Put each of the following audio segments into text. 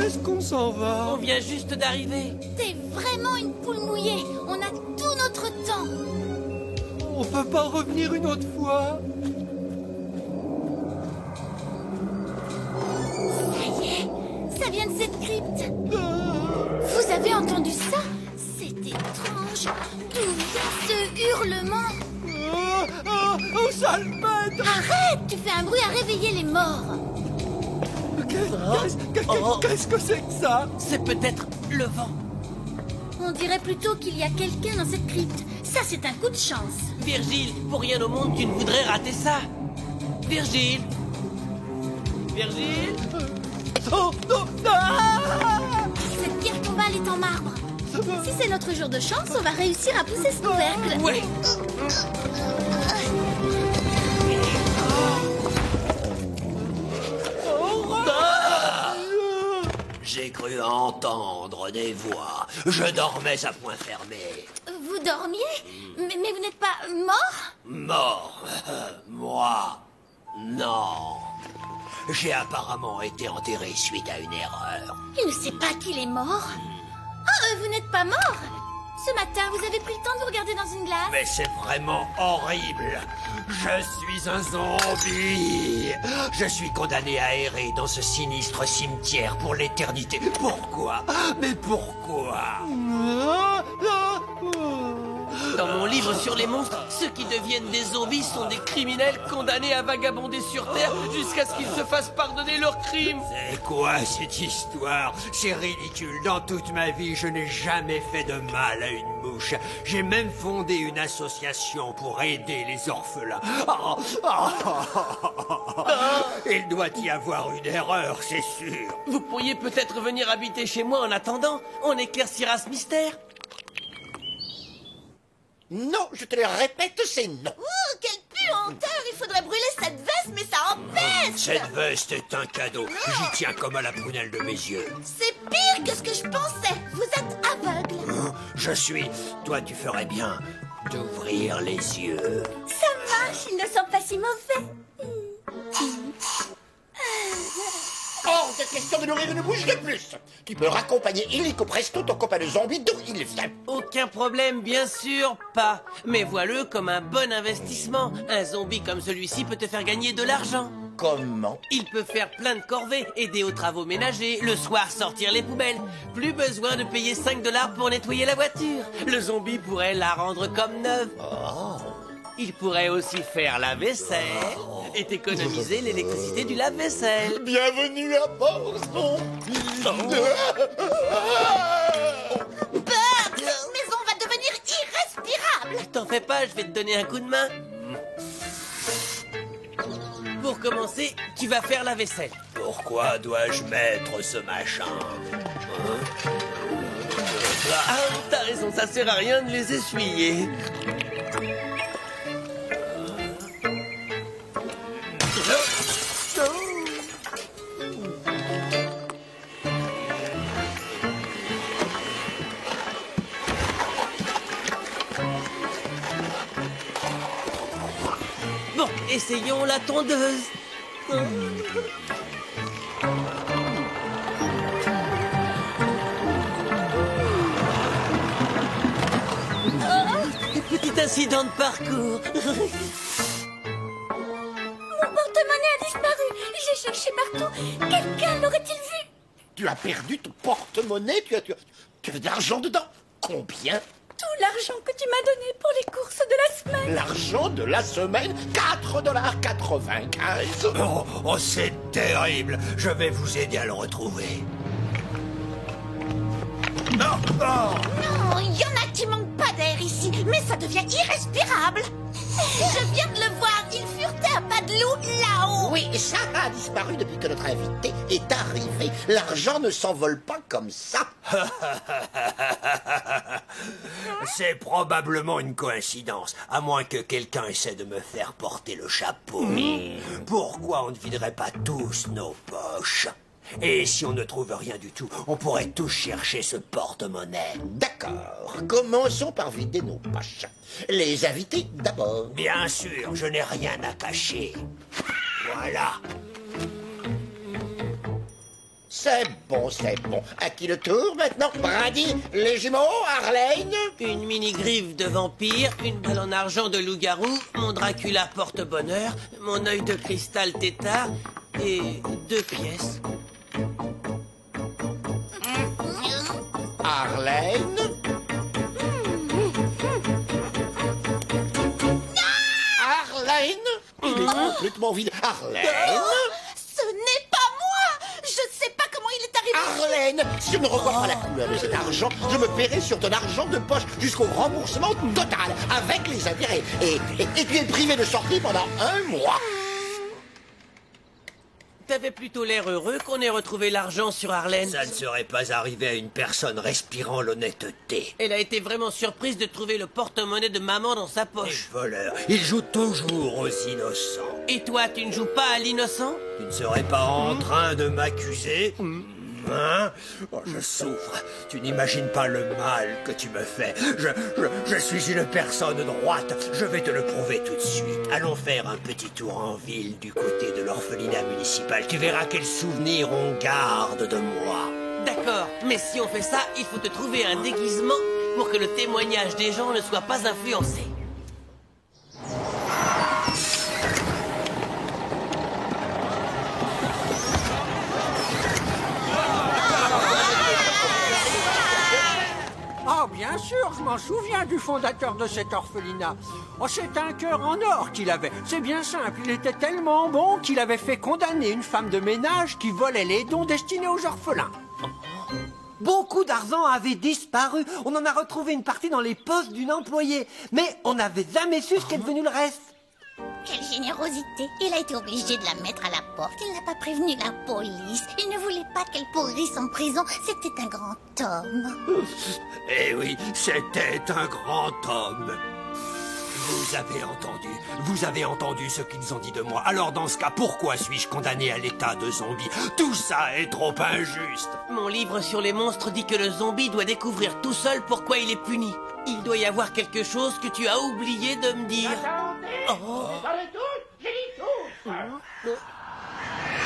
est-ce qu'on s'en va? On vient juste d'arriver. T'es vraiment une poule mouillée. On a tout notre temps. On peut pas revenir une autre fois? Ça y est, ça vient de cette crypte. Vous avez entendu ça? C'est étrange. D'où vient ce hurlement? Oh, salpêtre! Arrête! Tu fais un bruit à réveiller les morts. Qu'est-ce que c'est que ça? C'est peut-être le vent. On dirait plutôt qu'il y a quelqu'un dans cette crypte. Ça, c'est un coup de chance. Virgile, pour rien au monde, tu ne voudrais rater ça. Virgile. Virgile. Oh, non! Ah! Cette pierre tombale est en marbre. Si c'est notre jour de chance, on va réussir à pousser ce couvercle. Ouais. J'ai cru entendre des voix. Je dormais à point fermé. Vous dormiez? Mais vous n'êtes pas mort? Mort? Moi? Non. J'ai apparemment été enterré suite à une erreur. Il ne sait pas qu'il est mort. Ah, vous n'êtes pas mort? Ce matin, vous avez pris le temps de vous regarder dans une glace? Mais c'est vraiment horrible. Je suis un zombie. Je suis condamné à errer dans ce sinistre cimetière pour l'éternité. Pourquoi? Mais pourquoi? Dans mon livre sur les monstres, ceux qui deviennent des zombies sont des criminels condamnés à vagabonder sur Terre jusqu'à ce qu'ils se fassent pardonner leurs crimes. C'est quoi cette histoire? C'est ridicule. Dans toute ma vie, je n'ai jamais fait de mal à une mouche. J'ai même fondé une association pour aider les orphelins. Il doit y avoir une erreur, c'est sûr. Vous pourriez peut-être venir habiter chez moi en attendant. On éclaircira ce mystère. Non, je te le répète, c'est non. Oh, quelle puanteur! Il faudrait brûler cette veste, mais ça empêche! Cette veste est un cadeau. J'y tiens comme à la prunelle de mes yeux. C'est pire que ce que je pensais! Vous êtes aveugle! Je suis... Toi, tu ferais bien d'ouvrir les yeux. Ça marche, ils ne sont pas si mauvais! Hors de question de nourrir une bouche de plus. Tu peux raccompagner illico presto ton copain de zombie d'où il vient. Aucun problème, bien sûr, pas. Mais vois-le comme un bon investissement. Un zombie comme celui-ci peut te faire gagner de l'argent. Comment? Il peut faire plein de corvées, aider aux travaux ménagers, le soir sortir les poubelles. Plus besoin de payer 5 $ pour nettoyer la voiture. Le zombie pourrait la rendre comme neuve. Il pourrait aussi faire la vaisselle et économiser l'électricité du lave-vaisselle. Bienvenue à bord, zombie. Bert, cette maison va devenir irrespirable! T'en fais pas, je vais te donner un coup de main. Pour commencer, tu vas faire la vaisselle. Pourquoi dois-je mettre ce machin? Ah, t'as raison, ça sert à rien de les essuyer. Bon, essayons la tondeuse. Petit incident de parcours. Mon porte-monnaie a disparu! J'ai cherché partout! Quelqu'un l'aurait-il vu? Tu as perdu ton porte-monnaie, tu as de l'argent dedans. Combien? Tout l'argent que tu m'as donné pour les courses de la semaine! L'argent de la semaine, 4,95 $. Oh, c'est terrible. Je vais vous aider à le retrouver. Non, Non, il y en a qui manquent pas d'air ici, mais ça devient irrespirable! Je viens de le voir, il furetait à pas de loup là-haut! Oui, ça a disparu depuis que notre invité est arrivé. L'argent ne s'envole pas comme ça. C'est probablement une coïncidence, à moins que quelqu'un essaie de me faire porter le chapeau. Pourquoi on ne viderait pas tous nos poches? Et si on ne trouve rien du tout, on pourrait tous chercher ce porte-monnaie. D'accord, commençons par vider nos poches. Les invités d'abord. Bien sûr, je n'ai rien à cacher. Voilà. C'est bon, c'est bon. À qui le tour maintenant? Brady, les jumeaux, Arlene? Une mini-griffe de vampire, une balle en argent de loup-garou, mon Dracula porte-bonheur, mon œil de cristal tétard et 2 pièces. Arlene? Arlene? Il est complètement vide. Arlene? Ce n'est pas moi! Je sais pas comment il est arrivé. Arlene, si je ne revois pas la couleur de cet argent, je me paierai sur ton argent de poche jusqu'au remboursement total, avec les intérêts. Et tu es privé de sortie pendant 1 mois. T'avais plutôt l'air heureux qu'on ait retrouvé l'argent sur Arlene. Ça ne serait pas arrivé à une personne respirant l'honnêteté. Elle a été vraiment surprise de trouver le porte-monnaie de maman dans sa Les poche. voleurs, ils jouent toujours aux innocents. Et toi, tu ne joues pas à l'innocent? Tu ne serais pas en train de m'accuser? Hein? Oh, je souffre. Tu n'imagines pas le mal que tu me fais. Je suis une personne droite. Je vais te le prouver tout de suite. Allons faire un petit tour en ville du côté de l'orphelinat municipal. Tu verras quels souvenirs on garde de moi. D'accord, mais si on fait ça, il faut te trouver un déguisement pour que le témoignage des gens ne soit pas influencé. Ah, bien sûr, je m'en souviens du fondateur de cet orphelinat. Oh, c'est un cœur en or qu'il avait. C'est bien simple, il était tellement bon qu'il avait fait condamner une femme de ménage qui volait les dons destinés aux orphelins. Beaucoup d'argent avait disparu. On en a retrouvé une partie dans les poches d'une employée. Mais on n'avait jamais su ce qu'est devenu le reste. Quelle générosité! Il a été obligé de la mettre à la porte. Il n'a pas prévenu la police. Il ne voulait pas qu'elle pourrisse en prison. C'était un grand homme. Eh oui, c'était un grand homme. Vous avez entendu ce qu'ils ont dit de moi. Alors dans ce cas, pourquoi suis-je condamné à l'état de zombie? Tout ça est trop injuste. Mon livre sur les monstres dit que le zombie doit découvrir tout seul pourquoi il est puni. Il doit y avoir quelque chose que tu as oublié de me dire.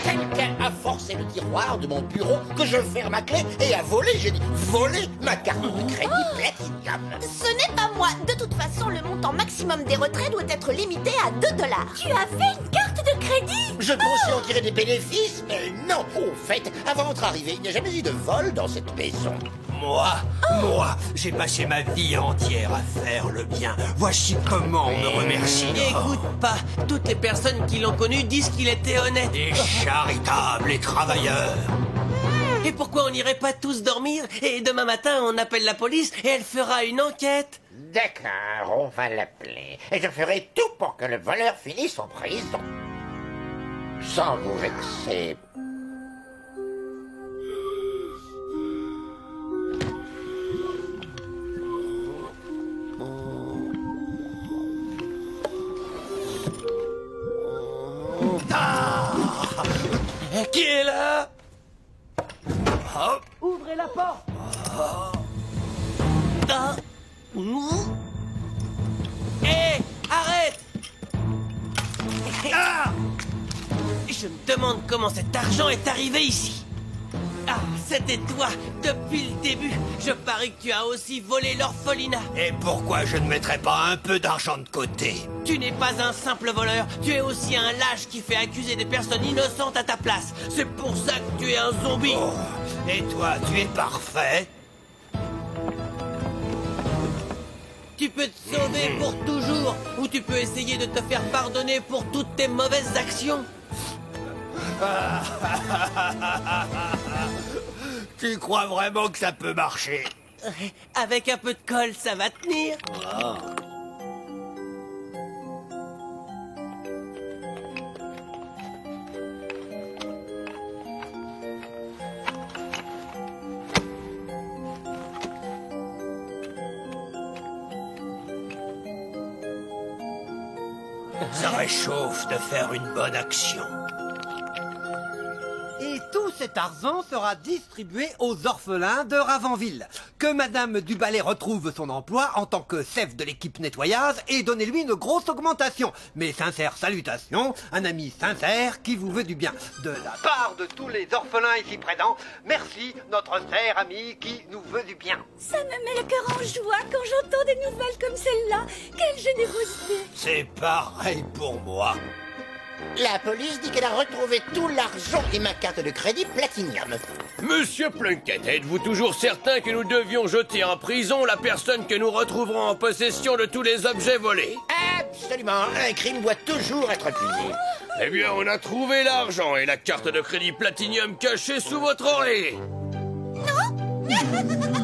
Quelqu'un a forcé le tiroir de mon bureau que je ferme à clé et a volé, j'ai dit, volé ma carte de crédit Platinum. Ce n'est pas moi. De toute façon, le montant maximum des retraits doit être limité à 2 $. Tu as fait une carte de crédit? Je pensais en tirer des bénéfices, mais non. Au fait, avant votre arrivée, il n'y a jamais eu de vol dans cette maison. Moi, j'ai passé ma vie entière à faire le bien. Voici comment on me remercie. Écoute pas, toutes les personnes qui l'ont connu disent qu'il était honnête. Des charitables et travailleurs. Et pourquoi on n'irait pas tous dormir et demain matin on appelle la police et elle fera une enquête? D'accord, on va l'appeler. Et je ferai tout pour que le voleur finisse en prison. Sans vous vexer. Qui est là? Ouvrez la porte. Ah. Hé, arrête! Ah! Je me demande comment cet argent est arrivé ici. Ah, c'était toi, depuis le début. Je parie que tu as aussi volé l'orphelinat. Et pourquoi je ne mettrais pas un peu d'argent de côté? Tu n'es pas un simple voleur, tu es aussi un lâche qui fait accuser des personnes innocentes à ta place. C'est pour ça que tu es un zombie. Oh, et toi, tu es parfait? Tu peux te sauver pour toujours, ou tu peux essayer de te faire pardonner pour toutes tes mauvaises actions. Tu crois vraiment que ça peut marcher? Avec un peu de colle, ça va tenir. Ça réchauffe de faire une bonne action. Et tout cet argent sera distribué aux orphelins de Ravenville. Que Madame Duballet retrouve son emploi en tant que chef de l'équipe nettoyage et donnez-lui une grosse augmentation. Mes sincères salutations, un ami sincère qui vous veut du bien. De la part de tous les orphelins ici présents, merci notre cher ami qui nous veut du bien. Ça me met le cœur en joie quand j'entends des nouvelles comme celle-là. Quelle générosité! C'est pareil pour moi. La police dit qu'elle a retrouvé tout l'argent et ma carte de crédit Platinium. Monsieur Plunkett, êtes-vous toujours certain que nous devions jeter en prison la personne que nous retrouverons en possession de tous les objets volés? Absolument, un crime doit toujours être puni. Eh bien, on a trouvé l'argent et la carte de crédit Platinium cachée sous votre oreiller. Non.